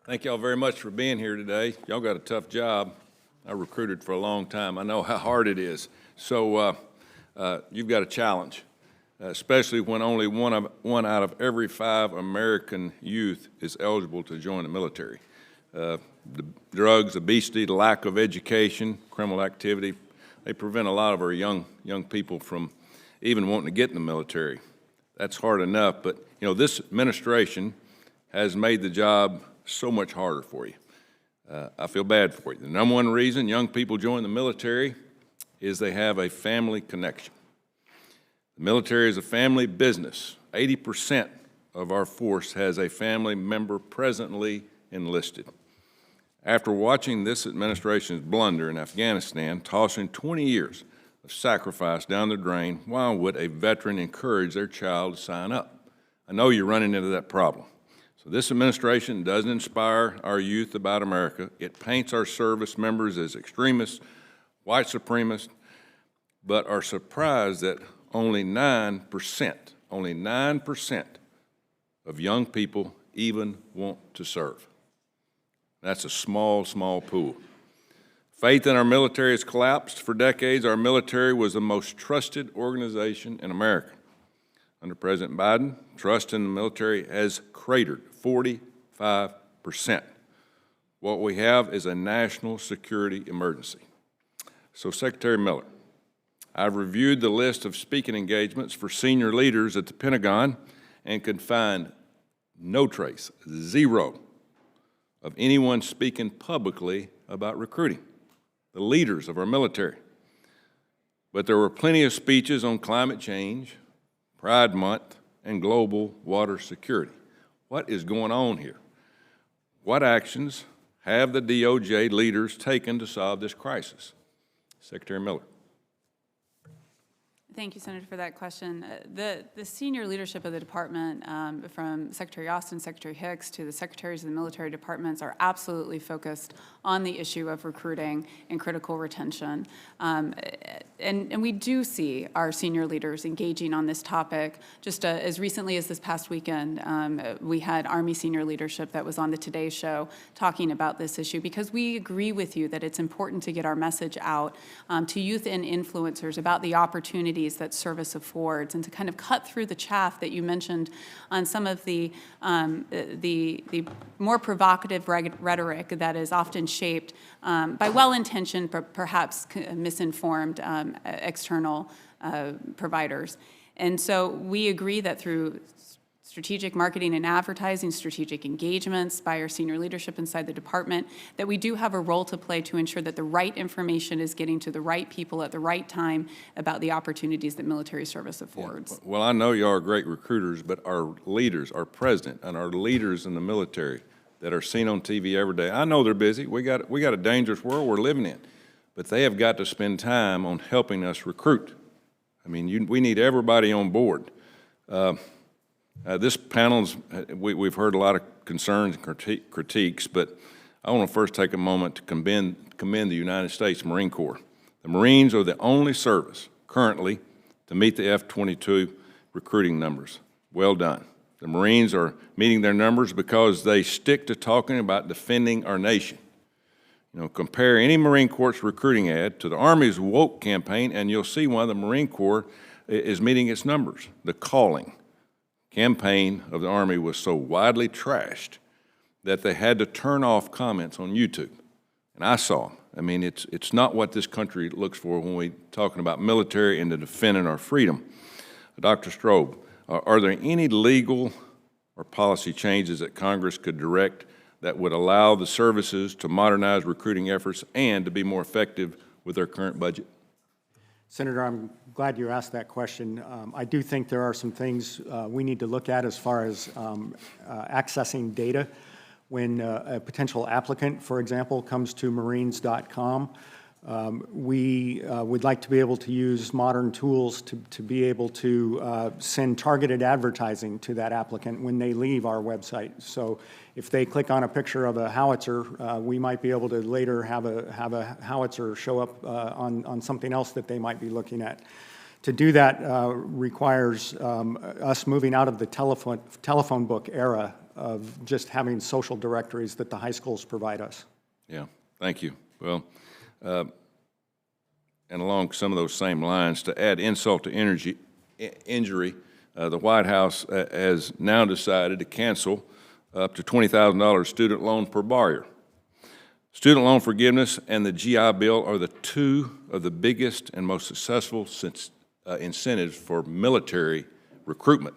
Thank y'all very much for being here today. Y'all got a tough job. I recruited for a long time. I know how hard it is. So you've got a challenge, especially when only one out of every 5 American youth is eligible to join the military. The drugs, obesity, the lack of education, criminal activity, they prevent a lot of our young people from even wanting to get in the military. That's hard enough, but you know, this administration has made the job so much harder for you. I feel bad for you. The number one reason young people join the military is they have a family connection. The military is a family business. 80% of our force has a family member presently enlisted. After watching this administration's blunder in Afghanistan, tossing 20 years of sacrifice down the drain, why would a veteran encourage their child to sign up? I know you're running into that problem. So this administration doesn't inspire our youth about America. It paints our service members as extremists, white supremacists, but are surprised that only 9% of young people even want to serve. That's a small pool. Faith in our military has collapsed. For decades, our military was the most trusted organization in America. Under President Biden, trust in the military has cratered 45%. What we have is a national security emergency. So, Secretary Miller, I've reviewed the list of speaking engagements for senior leaders at the Pentagon and could find no trace, zero, of anyone speaking publicly about recruiting the leaders of our military. But there were plenty of speeches on climate change, Pride Month, and global water security. What is going on here? What actions have the DOJ leaders taken to solve this crisis? Secretary Miller. Thank you, Senator, for that question. The senior leadership of the department, from Secretary Austin, Secretary Hicks, to the secretaries of the military departments, are absolutely focused on the issue of recruiting and critical retention. And we do see our senior leaders engaging on this topic. Just as recently as this past weekend, we had Army senior leadership that was on the Today Show talking about this issue, because we agree with you that it's important to get our message out to youth and influencers about the opportunities that service affords, and to kind of cut through the chaff that you mentioned on some of the more provocative rhetoric that is often shaped by well-intentioned but perhaps misinformed external providers. And so we agree that through strategic marketing and advertising, strategic engagements by our senior leadership inside the department, that we do have a role to play to ensure that the right information is getting to the right people at the right time about the opportunities that military service affords. Yeah. Well, I know you are great recruiters, but our leaders, our president, and our leaders in the military that are seen on TV every day, I know they're busy. We got a dangerous world we're living in, but they have got to spend time on helping us recruit. I mean, we need everybody on board. This panel's, we've heard a lot of concerns and critiques, but I want to first take a moment to commend the United States Marine Corps. The Marines are the only service currently to meet the F-22 recruiting numbers. Well done. The Marines are meeting their numbers because they stick to talking about defending our nation. You know, compare any Marine Corps recruiting ad to the Army's woke campaign, and you'll see why the Marine Corps is meeting its numbers. The calling campaign of the Army was so widely trashed that they had to turn off comments on YouTube. And I saw them. I mean, it's not what this country looks for when we're talking about military and to defending our freedom. Dr. Strobe, are there any legal or policy changes that Congress could direct that would allow the services to modernize recruiting efforts and to be more effective with their current budget? Senator, I'm glad you asked that question. I do think there are some things we need to look at as far as accessing data. When a potential applicant, for example, comes to marines.com, we would like to be able to use modern tools to be able to send targeted advertising to that applicant when they leave our website. So if they click on a picture of a howitzer, we might be able to later have a howitzer show up on something else that they might be looking at. To do that requires us moving out of the telephone book era of just having social directories that the high schools provide us. Yeah, thank you. Well, and along some of those same lines, to add insult to injury, the White House has now decided to cancel up to $20,000 student loan per borrower. Student loan forgiveness and the GI Bill are the two of the biggest and most successful incentives for military recruitment.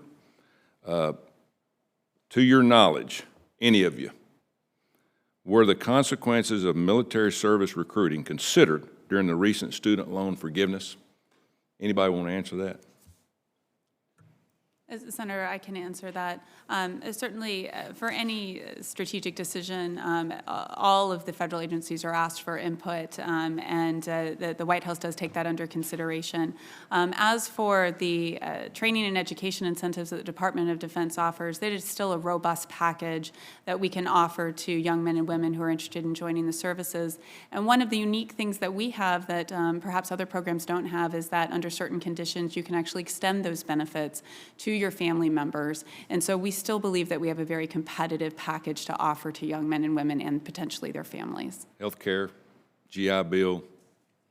To your knowledge, any of you, were the consequences of military service recruiting considered during the recent student loan forgiveness? Anybody want to answer that? Senator, I can answer that. Certainly, for any strategic decision, all of the federal agencies are asked for input, and the White House does take that under consideration. As for the training and education incentives that the Department of Defense offers, that is still a robust package that we can offer to young men and women who are interested in joining the services. And one of the unique things that we have that perhaps other programs don't have is that under certain conditions, you can actually extend those benefits to your family members. And so we still believe that we have a very competitive package to offer to young men and women and potentially their families. Healthcare, GI Bill,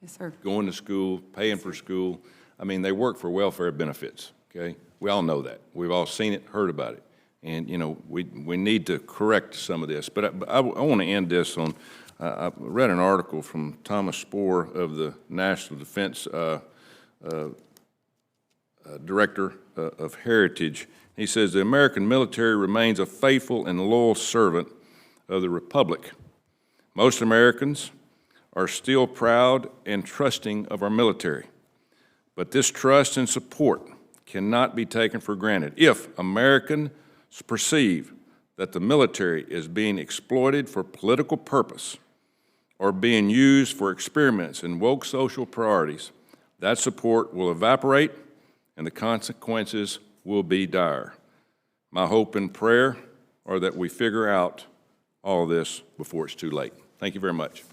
Yes, sir. going to school, paying for school. I mean, they work for welfare benefits, okay? We all know that. We've all seen it, heard about it. And, you know, we need to correct some of this. But I want to end this on, I read an article from Thomas Spohr of the National Defense Director of Heritage. He says, the American military remains a faithful and loyal servant of the Republic. Most Americans are still proud and trusting of our military, but this trust and support cannot be taken for granted. If Americans perceive that the military is being exploited for political purpose or being used for experiments in woke social priorities, that support will evaporate and the consequences will be dire. My hope and prayer are that we figure out all of this before it's too late. Thank you very much.